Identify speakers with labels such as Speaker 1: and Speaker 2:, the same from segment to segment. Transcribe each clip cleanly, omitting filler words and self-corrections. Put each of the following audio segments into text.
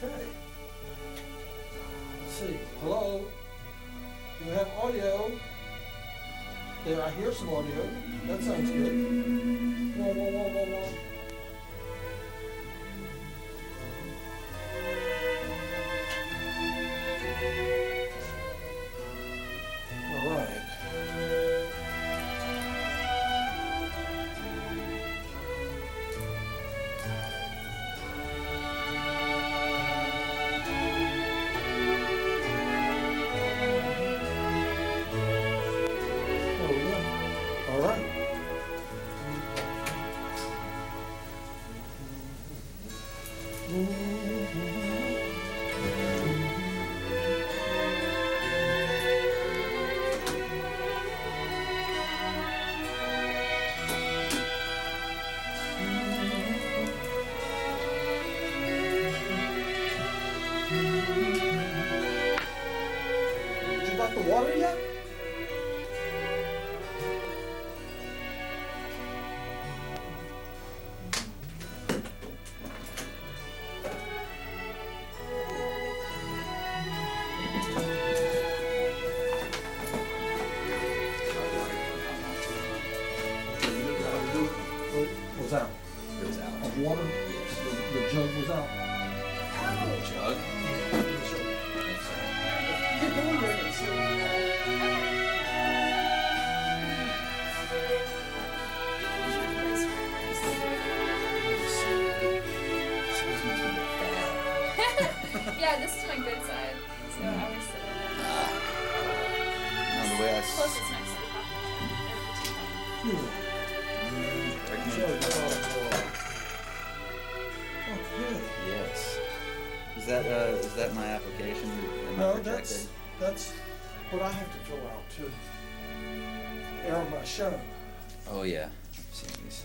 Speaker 1: Okay. Let's see. Hello? Do we have audio? There, I hear some audio. That sounds good. Whoa, whoa, whoa, whoa, whoa. All right. All right. Did you got the water yet? Was out.
Speaker 2: It was out.
Speaker 1: Of water? The jug was out.
Speaker 2: Jug?
Speaker 3: Yeah, this is my good side, so I always sit over there.
Speaker 2: No, the way I
Speaker 3: Plus, it's next to the
Speaker 1: Okay.
Speaker 2: Yes. Is that my application? Am I
Speaker 1: No,
Speaker 2: projected?
Speaker 1: that's what I have to fill out to air my show.
Speaker 2: Oh yeah. I've seen these.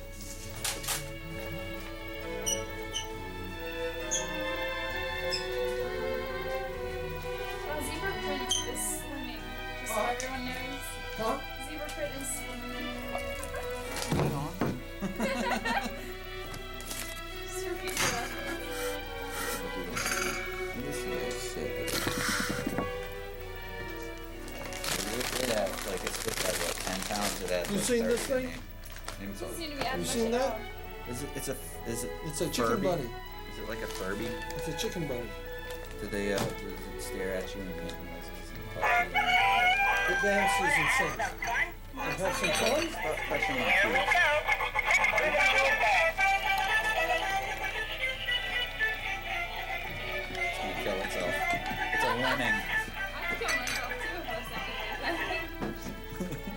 Speaker 3: Well, zebra print is slimming, just so everyone knows.
Speaker 1: Huh?
Speaker 3: Zebra print is slimming.
Speaker 2: Right on.
Speaker 3: Just for future reference.
Speaker 2: This looks sick. It adds, like, it's supposed to have, what, 10 pounds? It adds,
Speaker 1: You
Speaker 2: like,
Speaker 1: seen
Speaker 2: 30,
Speaker 1: this thing?
Speaker 2: I think. Maybe it's
Speaker 3: Doesn't
Speaker 2: all-
Speaker 3: seem to be adding
Speaker 1: You
Speaker 3: much
Speaker 1: seen
Speaker 3: at
Speaker 1: that?
Speaker 3: all.
Speaker 2: Is it
Speaker 1: It's a chicken
Speaker 2: Furby?
Speaker 1: bunny.
Speaker 2: Is it like a Furby?
Speaker 1: It's a chicken bunny.
Speaker 2: Does it stare at you and make noises and talk to you?
Speaker 1: It dances and sings. You have some fun?
Speaker 2: Stop touching my teeth. It's gonna kill itself. It's a lemming.
Speaker 3: I could kill myself too if I was something like that.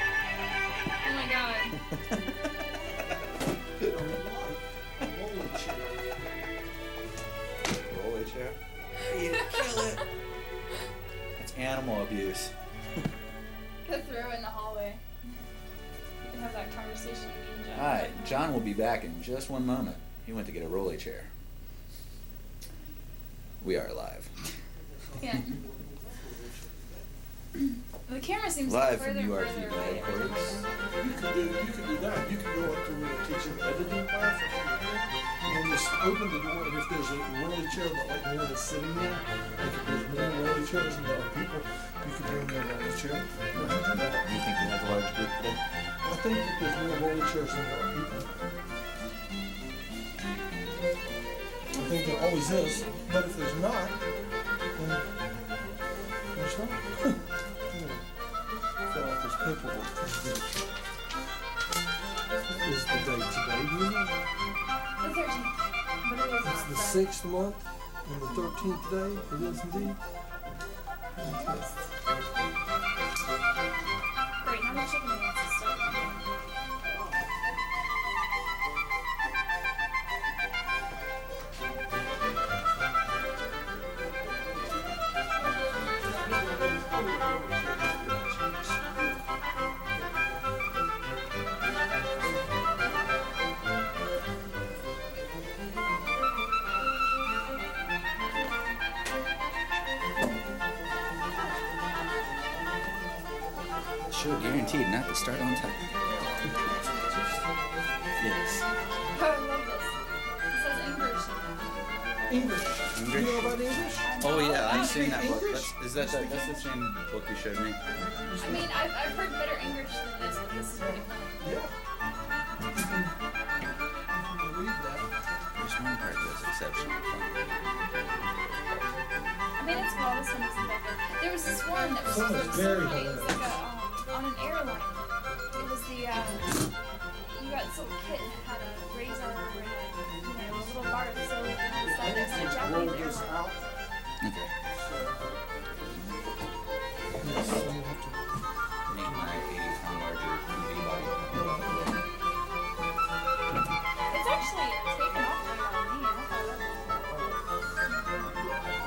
Speaker 3: Oh my god.
Speaker 1: Rolling chair.
Speaker 2: Rolly chair. You kill it. It's animal abuse.
Speaker 3: Could throw it in the hallway. We can have that conversation, me and John.
Speaker 2: Alright, John will be back in just one moment. He went to get a rolly chair. We are live.
Speaker 3: Yeah. The camera seems
Speaker 2: Live
Speaker 3: further
Speaker 2: from
Speaker 3: and
Speaker 2: URTV
Speaker 3: further away.
Speaker 2: headquarters.
Speaker 1: You could do that. You could go up to a teaching editing class and just open the door, and if there's a rolly chair that like no one is sitting there, like if there's more rolly chairs than there are people, you could bring their rolly chair.
Speaker 2: Do you think we have a large group today?
Speaker 1: I think that there's more rolly chairs than there are people. I think there always is, but if there's not, then there's not. Fill out this paperwork. What is the date today, do you know?
Speaker 3: The 13th. But it is
Speaker 1: It's
Speaker 3: not
Speaker 1: the
Speaker 3: Friday.
Speaker 1: 6th month and the 13th day. It is indeed.
Speaker 3: Great, now the chicken wants to start.
Speaker 1: should.
Speaker 2: Guaranteed not to start on time. Yes.
Speaker 3: Oh, I love this. It says English.
Speaker 1: English. Do you know about English?
Speaker 2: Oh yeah, I've
Speaker 1: speak
Speaker 2: seen that book.
Speaker 1: English?
Speaker 2: That's the same book you showed me.
Speaker 3: I mean, I've heard better English than this, but this is pretty fun.
Speaker 1: Yeah. You can read that.
Speaker 2: There's one part that's exceptionally fun.
Speaker 3: I mean, it's well, this one isn't that good. There was this one that was
Speaker 1: Some is very
Speaker 3: funny. It was
Speaker 1: hilarious.
Speaker 3: like on an airline. It was the, you got this little kid that had a razor and a little bar of soap and all this stuff.
Speaker 1: I
Speaker 3: It's
Speaker 1: need
Speaker 3: a
Speaker 1: to roll
Speaker 3: Japanese
Speaker 1: this
Speaker 3: airline.
Speaker 1: out.
Speaker 2: Okay.
Speaker 1: Yes, so you have to.
Speaker 2: Make my 80-pound larger TV body.
Speaker 3: It's actually taken off later on me. I thought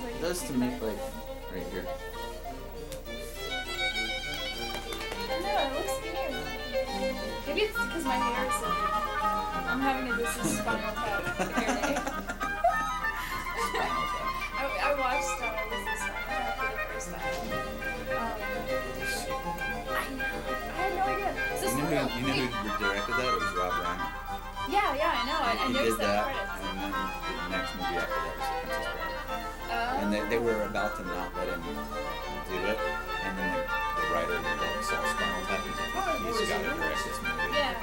Speaker 2: It does to me, like, right here.
Speaker 3: I know, it looks weird. Maybe it's because my hair is so good. I'm having a this is Spinal Tap hair day. I watched This is Spinal Tap for the first time. I had no idea. Is this
Speaker 2: You know who directed that? It was Rob Reiner.
Speaker 3: Yeah, I know. I
Speaker 2: He
Speaker 3: noticed
Speaker 2: did that,
Speaker 3: credits.
Speaker 2: and then the next movie after that was The Princess Bride.
Speaker 3: Oh.
Speaker 2: And they were about to not let him do it, and then the writer of the book saw Spinal Tap and said, he's got to direct this movie.
Speaker 3: Yeah.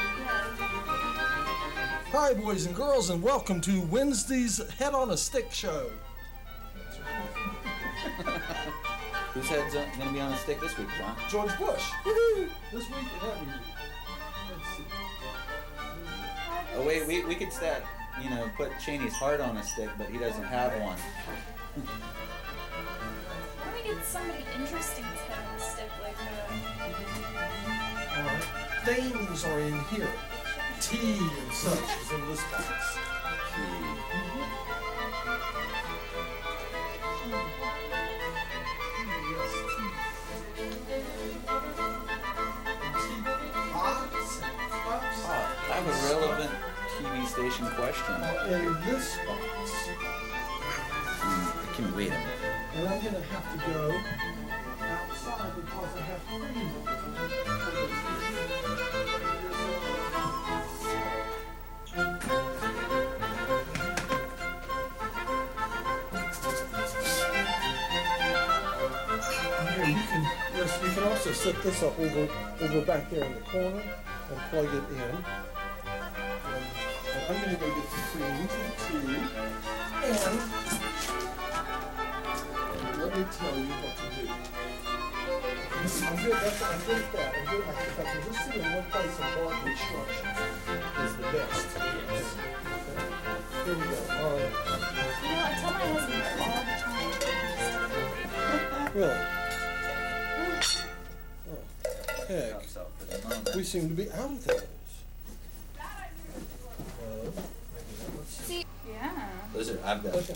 Speaker 1: Hi, boys and girls, and welcome to Wednesday's Head on a Stick show.
Speaker 2: Whose head's going to be on a stick this week, John?
Speaker 1: George Bush. Woo-hoo! This week and every week. Let's see.
Speaker 2: Oh wait, we could put Cheney's heart on a stick, but he doesn't have one.
Speaker 3: Why don't we get somebody interesting to head on a stick like
Speaker 1: Alright. Things are in here. Tea and such is in this box.
Speaker 2: I have a relevant TV station question.
Speaker 1: In this box.
Speaker 2: Can you wait a minute?
Speaker 1: And I'm going to have to go outside because I have cream. Here, you can also set this up over back there in the corner and plug it in. And I'm going to go get some cream for the tea. And let me tell you what to do. I'm good at that. I'm good at that. If I can just sit in one place and mark instructions is the best. Yes. Okay. Here we go.
Speaker 3: I tell my husband all the time.
Speaker 1: Really? Oh, heck.
Speaker 2: Drops out for the moment.
Speaker 1: We seem to be out of those. Maybe not. Let's see.
Speaker 3: See? Yeah.
Speaker 2: Those are, I've got.
Speaker 1: Okay.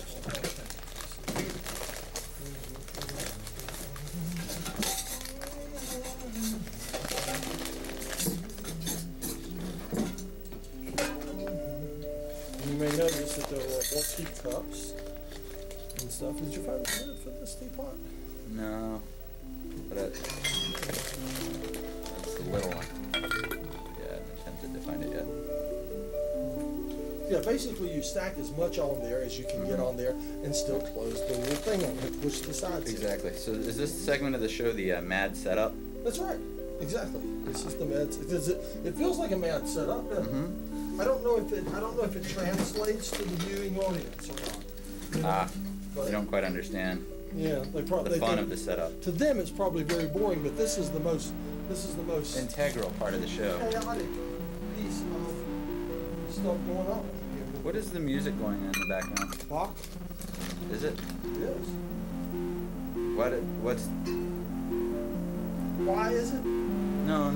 Speaker 1: You may notice that there are more teacups and stuff. Did you find the lid for this teapot?
Speaker 2: No. But that's the little one. Yeah, I'm tempted to find it yet.
Speaker 1: Yeah, basically you stack as much on there as you can get on there and still close the little thing on it, push the sides in.
Speaker 2: Exactly. So is this segment of the show the Mad Setup?
Speaker 1: That's right. Exactly. This is the mad. It feels like a mad setup, doesn't it? I don't know if it translates to the viewing audience or not. You know? But,
Speaker 2: You don't quite understand
Speaker 1: yeah, they probably
Speaker 2: the fun of the setup.
Speaker 1: To them, it's probably very boring, but this is the most
Speaker 2: Integral part of the show.
Speaker 1: chaotic piece of stuff going on.
Speaker 2: What is the music going on in the background?
Speaker 1: Bach?
Speaker 2: Is it?
Speaker 1: It is.
Speaker 2: What's?
Speaker 1: Why is it?
Speaker 2: No,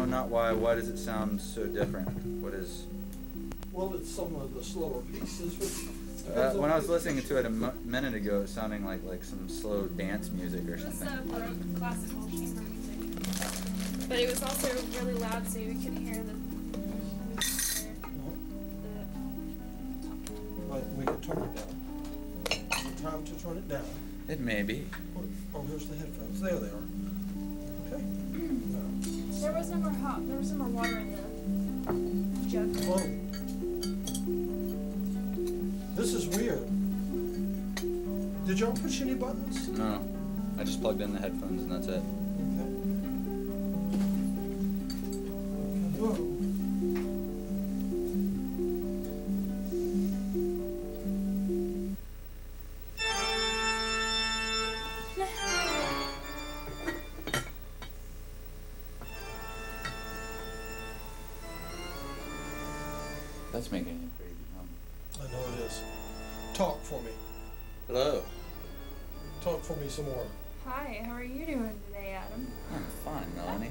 Speaker 2: not why. Why does it sound so different? What is?
Speaker 1: Well, it's some of the slower pieces.
Speaker 2: When I was listening to it a minute ago, it was sounding like some slow dance music or
Speaker 3: It was
Speaker 2: something.
Speaker 3: Baroque classical chamber music. But it was also really loud, so you couldn't hear the.
Speaker 1: Right, we can turn it down. Is it time to turn it down?
Speaker 2: It may be.
Speaker 1: Oh, here's the headphones. There they are. Okay. Now,
Speaker 3: There was no more there was no more water in the jug.
Speaker 1: oh. This is weird. Did y'all push any buttons?
Speaker 2: No, I just plugged in the headphones and that's it.
Speaker 1: Okay. Whoa.
Speaker 2: That's making it crazy.
Speaker 1: I know it is. Talk for me.
Speaker 2: Hello.
Speaker 1: Talk for me some more.
Speaker 3: Hi, how are you doing today, Adam?
Speaker 2: I'm fine, Melanie.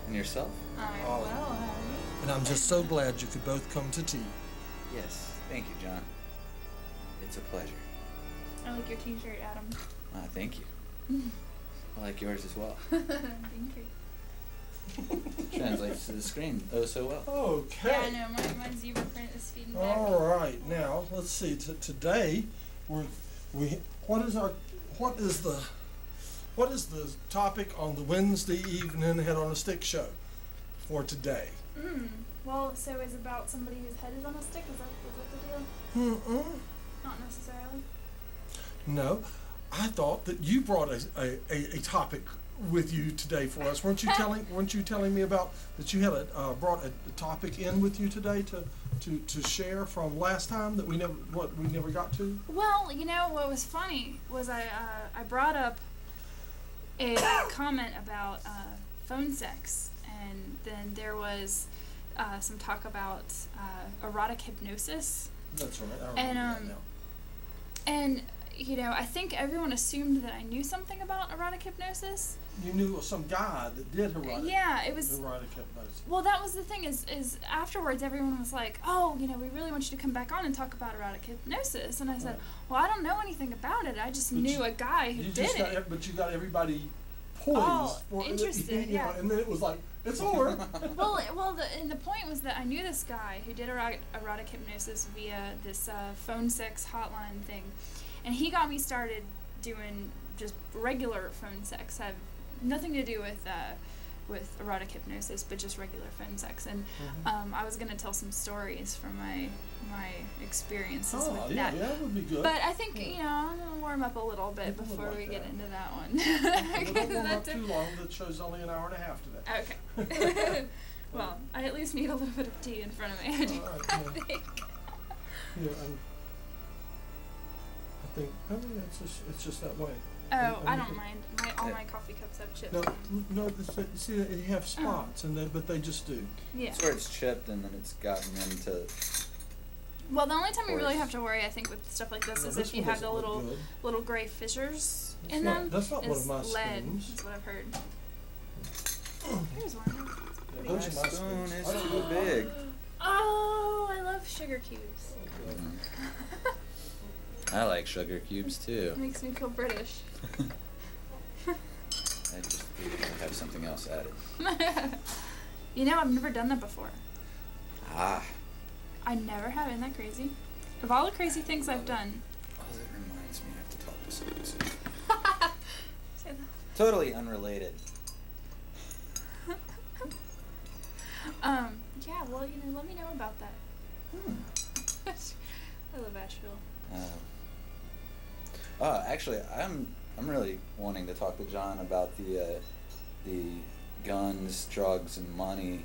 Speaker 2: And yourself?
Speaker 3: I'm
Speaker 1: Oh.
Speaker 3: well, how are you?
Speaker 1: And I'm just so glad you could both come to tea.
Speaker 2: Yes. Thank you, John. It's a pleasure.
Speaker 3: I like your t-shirt, Adam.
Speaker 2: Thank you. I like yours as well.
Speaker 3: Thank you.
Speaker 2: Translates to the screen oh so well.
Speaker 1: Okay.
Speaker 3: Yeah, I know, my zebra print is feeding back.
Speaker 1: All right. Now let's see. Today, what is the topic on the Wednesday evening Head on a Stick show for today?
Speaker 3: Well, so it's about somebody whose head is on a stick, is that the deal? Not necessarily.
Speaker 1: No, I thought that you brought a topic with you today for us. Weren't you telling me about that you had brought a topic in with you today to share from last time that we never got to?
Speaker 3: Well, you know, what was funny was I brought up a comment about phone sex, and then there was some talk about erotic hypnosis.
Speaker 1: That's right. I remember that now.
Speaker 3: And you know, I think everyone assumed that I knew something about erotic hypnosis.
Speaker 1: You knew some guy that did erotic hypnosis.
Speaker 3: Well, that was the thing is afterwards everyone was like, oh, you know, we really want you to come back on and talk about erotic hypnosis. And I said, well, I don't know anything about it. I just knew a guy who did it.
Speaker 1: But you got everybody poised.
Speaker 3: Oh, interested,
Speaker 1: you know,
Speaker 3: yeah.
Speaker 1: and then it was like, it's over.
Speaker 3: The point was that I knew this guy who did erotic hypnosis via this phone sex hotline thing. And he got me started doing just regular phone sex. Have nothing to do with erotic hypnosis, but just regular phone sex. And I was gonna tell some stories from my experiences with that.
Speaker 1: Yeah, that would be good.
Speaker 3: But I think you know I'm gonna warm up a little bit before we get into that one.
Speaker 1: Don't warm up too long. The show's only an hour and a half today.
Speaker 3: Okay. Well, I at least need a little bit of tea in front of me. I think.
Speaker 1: Yeah, I think it's just that way.
Speaker 3: Oh, I don't mind. All my coffee cups have chips.
Speaker 1: No. See, you have spots, but they just do.
Speaker 3: Yeah.
Speaker 2: It's where it's chipped and then it's gotten into.
Speaker 3: Well, the only time you really have to worry, I think, with stuff like this is if you have the little gray fissures in them.
Speaker 1: That's not one of my
Speaker 3: lead.
Speaker 1: spoons.
Speaker 3: That's what I've heard. Here's one.
Speaker 1: Yeah, those are my
Speaker 2: spoon
Speaker 1: spoons.
Speaker 2: is
Speaker 1: I don't
Speaker 2: too
Speaker 1: know.
Speaker 2: big.
Speaker 3: Oh, I love sugar cubes.
Speaker 2: I like sugar cubes too.
Speaker 3: It makes me feel British.
Speaker 2: I just figured I'd have something else added.
Speaker 3: You know, I've never done that before.
Speaker 2: Ah.
Speaker 3: I never have. Isn't that crazy? Of all the crazy things I've done.
Speaker 2: Oh, that reminds me, I have to talk to someone soon.
Speaker 3: Say that.
Speaker 2: Totally unrelated.
Speaker 3: Yeah, well, you know, let me know about that. I love Asheville.
Speaker 2: Actually, I'm really wanting to talk to John about the guns, drugs, and money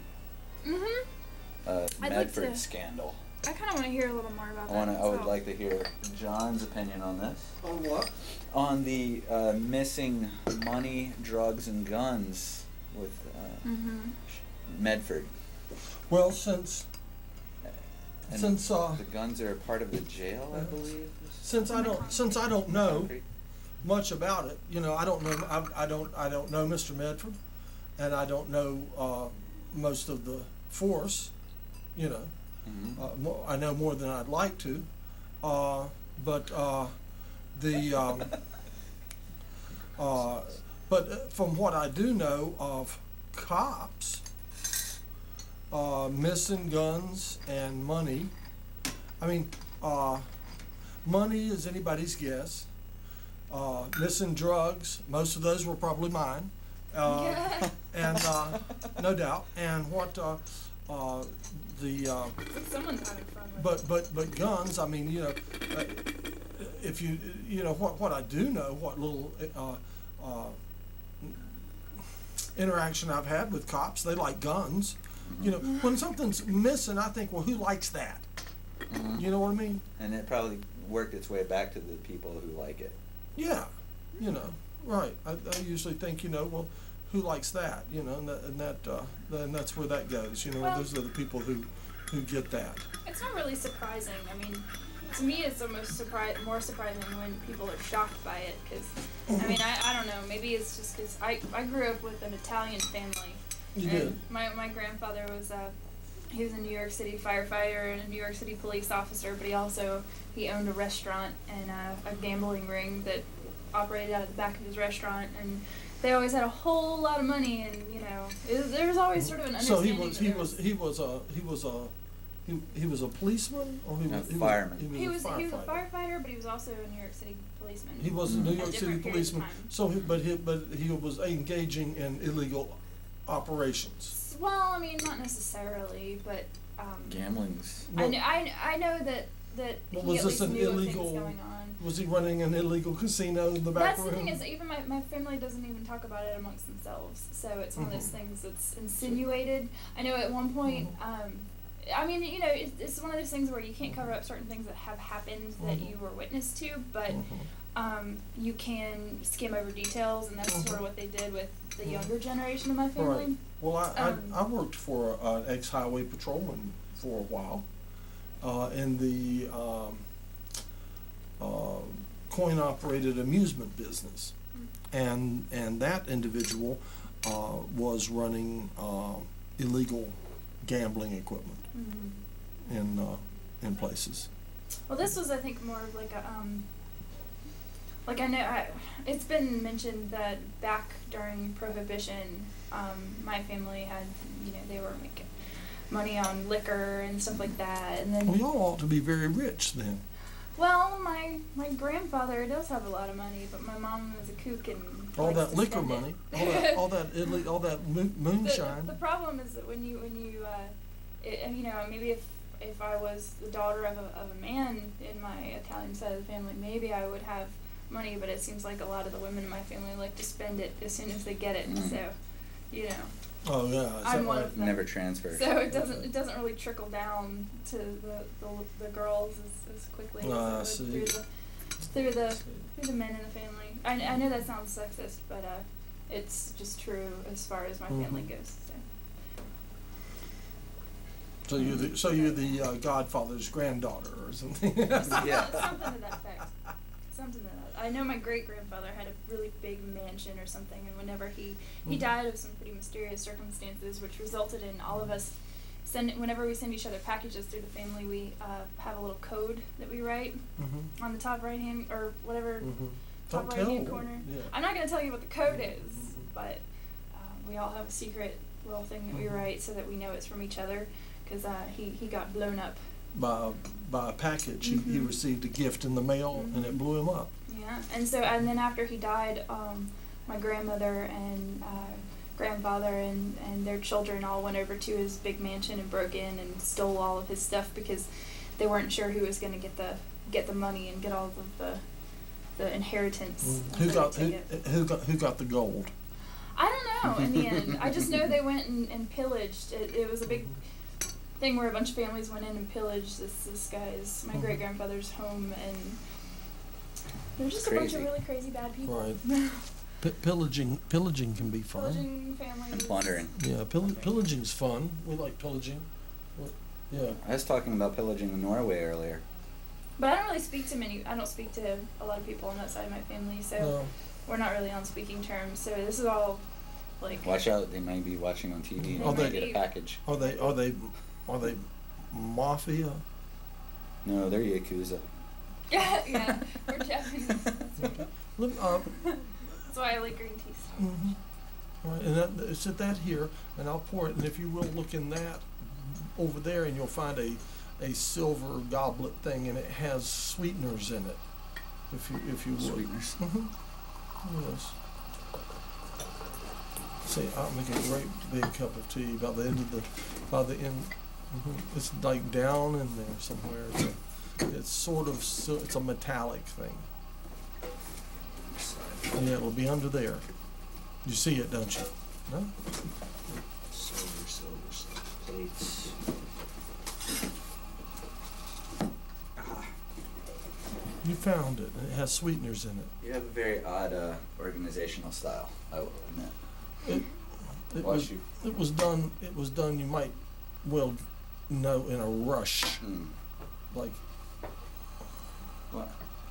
Speaker 2: Medford scandal.
Speaker 3: I kind of want to hear a little more about that.
Speaker 2: I would like to hear John's opinion on this.
Speaker 1: On what?
Speaker 2: On the missing money, drugs, and guns with Medford.
Speaker 1: Well, since
Speaker 2: the guns are a part of the jail, I believe.
Speaker 1: Since I don't know much about it, you know, I don't know Mr. Medford, and I don't know most of the force, you know. I know more than I'd like to, but from what I do know of cops missing guns and money, I mean, money is anybody's guess. Missing drugs, most of those were probably mine. And no doubt. And what
Speaker 3: Someone's having fun with
Speaker 1: but guns. I mean, if you know what I do know, what little interaction I've had with cops, they like guns.
Speaker 2: Mm-hmm.
Speaker 1: When something's missing, I think, well, who likes that?
Speaker 2: Mm-hmm.
Speaker 1: You know what I mean?
Speaker 2: And it probably worked its way back to the people who like it.
Speaker 1: Yeah, right. I usually think, well, who likes that? And that's where that goes.
Speaker 3: Well,
Speaker 1: those are the people who get that.
Speaker 3: It's not really surprising. I mean, to me, it's almost more surprising when people are shocked by it. Because, I mean, I don't know. Maybe it's just because I grew up with an Italian family.
Speaker 1: You
Speaker 3: and
Speaker 1: did.
Speaker 3: My grandfather was he was a New York City firefighter and a New York City police officer, but he owned a restaurant and a gambling ring that operated out of the back of his restaurant, and they always had a whole lot of money, and there was always sort of an understanding.
Speaker 1: So he was a policeman, or he was
Speaker 2: fireman.
Speaker 3: He was a firefighter, but he was also a New York City policeman.
Speaker 1: He was a New York
Speaker 3: At
Speaker 1: City
Speaker 3: different periods of
Speaker 1: policeman.
Speaker 3: time.
Speaker 1: So, but he was engaging in illegal operations.
Speaker 3: Well, I mean, not necessarily, but
Speaker 2: Gambling's.
Speaker 3: I know that
Speaker 1: Well,
Speaker 3: he
Speaker 1: was
Speaker 3: at
Speaker 1: this
Speaker 3: least
Speaker 1: an
Speaker 3: knew of
Speaker 1: illegal-
Speaker 3: things going on.
Speaker 1: Was he running an illegal casino in the back
Speaker 3: That's
Speaker 1: room?
Speaker 3: the thing, is that even my family doesn't even talk about it amongst themselves. So it's one of those things that's insinuated. I know at one point, I mean, it's one of those things where you can't cover up certain things that have happened that you were witness to, but you can skim over details, and that's sort of what they did with the younger generation of my family.
Speaker 1: Right. Well, I worked for an ex-highway patrolman for a while in the coin-operated amusement business, and that individual was running illegal gambling equipment in places.
Speaker 3: Well, this was, I think, more of like a like it's been mentioned that back during Prohibition, my family had, they were making money on liquor and stuff like that, and then.
Speaker 1: Well, y'all ought to be very rich then.
Speaker 3: Well, my grandfather does have a lot of money, but my mom was a kook and
Speaker 1: All
Speaker 3: likes
Speaker 1: that
Speaker 3: to
Speaker 1: liquor
Speaker 3: spend it.
Speaker 1: money, all that moonshine.
Speaker 3: The problem is that when you maybe if I was the daughter of a man in my Italian side of the family, maybe I would have money, but it seems like a lot of the women in my family like to spend it as soon as they get it. So,
Speaker 1: Oh yeah, is
Speaker 3: I'm
Speaker 1: that
Speaker 3: one
Speaker 1: right?
Speaker 3: of them.
Speaker 2: Never transfer.
Speaker 3: So it doesn't really trickle down to the girls as quickly as it would through the men in the family. I know that sounds sexist, but it's just true as far as my family goes.
Speaker 1: So you're the Godfather's granddaughter or something.
Speaker 2: Yeah.
Speaker 3: Something to that effect. Something to that. I know my great grandfather had a really big mansion or something, and whenever he died of some pretty mysterious circumstances, which resulted in all of us whenever we send each other packages through the family, we have a little code that we write on the top right hand or whatever top right hand corner.
Speaker 1: Yeah.
Speaker 3: I'm not going to tell you what the code is, but we all have a secret little thing that we write so that we know it's from each other, because he got blown up
Speaker 1: by a package. He received a gift in the mail and it blew him up.
Speaker 3: Yeah, and then after he died, my grandmother and grandfather and their children all went over to his big mansion and broke in and stole all of his stuff because they weren't sure who was going to get the money and get all of the inheritance.
Speaker 1: Who got the gold?
Speaker 3: I don't know in the end. I just know they went and pillaged. It was a big thing where a bunch of families went in and pillaged this guy's, my great grandfather's home, and there was just a bunch of really crazy bad people.
Speaker 1: Right. Pillaging can be fun.
Speaker 3: Pillaging families.
Speaker 2: And plundering.
Speaker 1: Yeah, pillaging's fun. We like pillaging. Yeah.
Speaker 2: I was talking about pillaging in Norway earlier.
Speaker 3: But I don't really speak to I don't speak to a lot of people on that side of my family, so we're not really on speaking terms. So this is all like.
Speaker 2: Watch out! They might be watching on TV and they get a package.
Speaker 1: Are they mafia?
Speaker 2: No, they're yakuza.
Speaker 3: Yeah, we're Japanese. That's right.
Speaker 1: Look,
Speaker 3: That's why I like green tea so much.
Speaker 1: Right, and set that here, and I'll pour it. And if you will look in that over there, and you'll find a a silver goblet thing, and it has sweeteners in it. If you would.
Speaker 2: Sweeteners.
Speaker 1: Mm-hmm. Yes. See, I'll make a great big cup of tea by the end. It's like down in there somewhere. It's sort of, it's a metallic thing. Yeah, it'll be under there. You see it, don't you? No?
Speaker 2: Silver plates.
Speaker 1: You found it, and it has sweeteners in it.
Speaker 2: You have a very odd organizational style, I will admit.
Speaker 1: It
Speaker 2: Bless you.
Speaker 1: was done. You might well know, in a rush. Like,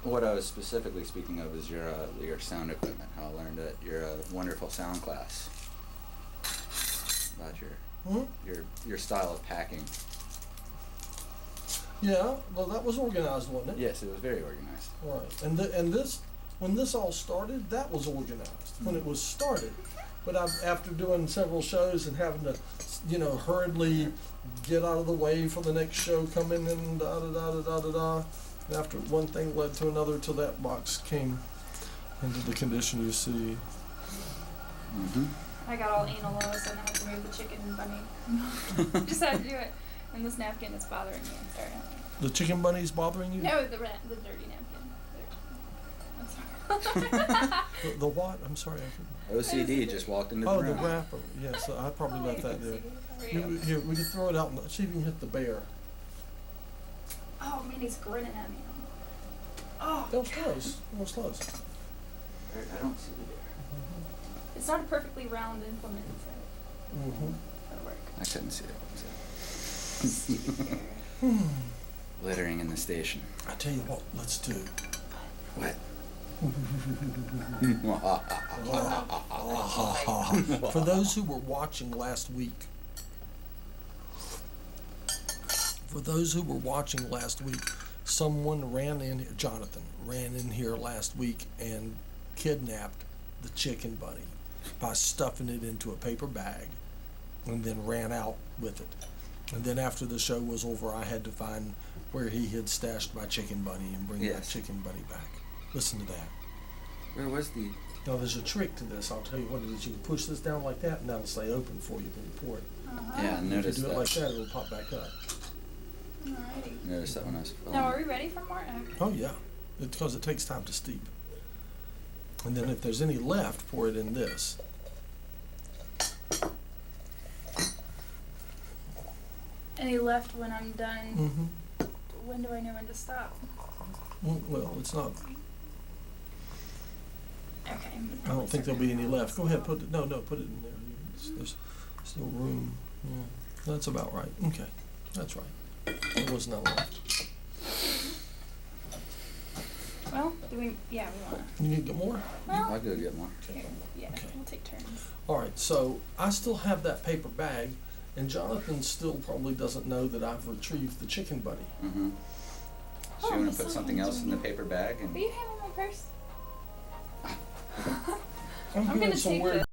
Speaker 2: what I was specifically speaking of is your sound equipment. How I learned at your wonderful sound class about your style of packing.
Speaker 1: yeah. Well, that was organized, wasn't it?
Speaker 2: Yes, it was very organized.
Speaker 1: Right. And this, when this all started, that was organized when it was started. But after doing several shows and having to, hurriedly get out of the way for the next show coming and da da da da da da da. And after one thing led to another till that box came into the condition you see.
Speaker 2: Mm-hmm.
Speaker 3: I got all anal low, so I had to move the chicken bunny. Just had to do it. And this napkin is bothering me. I'm sorry.
Speaker 1: The chicken bunny's bothering you?
Speaker 3: No, the dirty napkin. I'm sorry.
Speaker 1: The what? I'm sorry.
Speaker 2: OCD just walked into the
Speaker 1: Oh,
Speaker 2: room.
Speaker 1: the wrapper. Yes, I probably left that there. Here, we can throw it out and see if you can hit the bear.
Speaker 3: Oh man, he's grinning at me. Oh.
Speaker 1: That was close. That was close.
Speaker 2: I don't see the bear.
Speaker 3: It's not a perfectly round implement, so that'll work.
Speaker 2: I couldn't see it. Littering in the station.
Speaker 1: I tell you what, let's do.
Speaker 2: What?
Speaker 1: For those who were watching last week, Jonathan ran in here last week and kidnapped the chicken bunny by stuffing it into a paper bag and then ran out with it. And then after the show was over, I had to find where he had stashed my chicken bunny and bring that chicken bunny back. Listen to that.
Speaker 2: Where was the...
Speaker 1: Now there's a trick to this. I'll tell you what it is. You can push this down like that and that'll stay open for you when you pour it.
Speaker 2: Yeah, I
Speaker 1: If
Speaker 2: noticed
Speaker 1: you do
Speaker 2: that.
Speaker 1: it like that, it'll pop back up.
Speaker 3: Alrighty.
Speaker 2: Noticed that when I was filming.
Speaker 3: Now, are we ready for more? Okay.
Speaker 1: Oh yeah, because it takes time to steep. And then if there's any left, pour it in this.
Speaker 3: Any left when I'm done?
Speaker 1: Mm-hmm.
Speaker 3: When do I know when to stop?
Speaker 1: Well, it's not.
Speaker 3: Okay.
Speaker 1: I don't think there'll be any left. Go ahead, put it. No, put it in there. There's still room. Yeah, that's about right. Okay, that's right. There was no left.
Speaker 3: Well, do we? Yeah, we want.
Speaker 1: You need to get more?
Speaker 3: Well,
Speaker 2: I'll go get more.
Speaker 3: here. Yeah,
Speaker 1: Okay.
Speaker 3: we'll take turns.
Speaker 1: All right. So I still have that paper bag, and Jonathan still probably doesn't know that I've retrieved the chicken bunny.
Speaker 2: Mm-hmm. So
Speaker 3: Oh,
Speaker 2: you want
Speaker 3: I
Speaker 2: to put
Speaker 3: saw
Speaker 2: something
Speaker 3: you
Speaker 2: else in the
Speaker 3: doing
Speaker 2: paper bag and...
Speaker 3: Will you hand me my purse?
Speaker 1: I'm
Speaker 3: gonna
Speaker 1: doing some
Speaker 3: take
Speaker 1: weird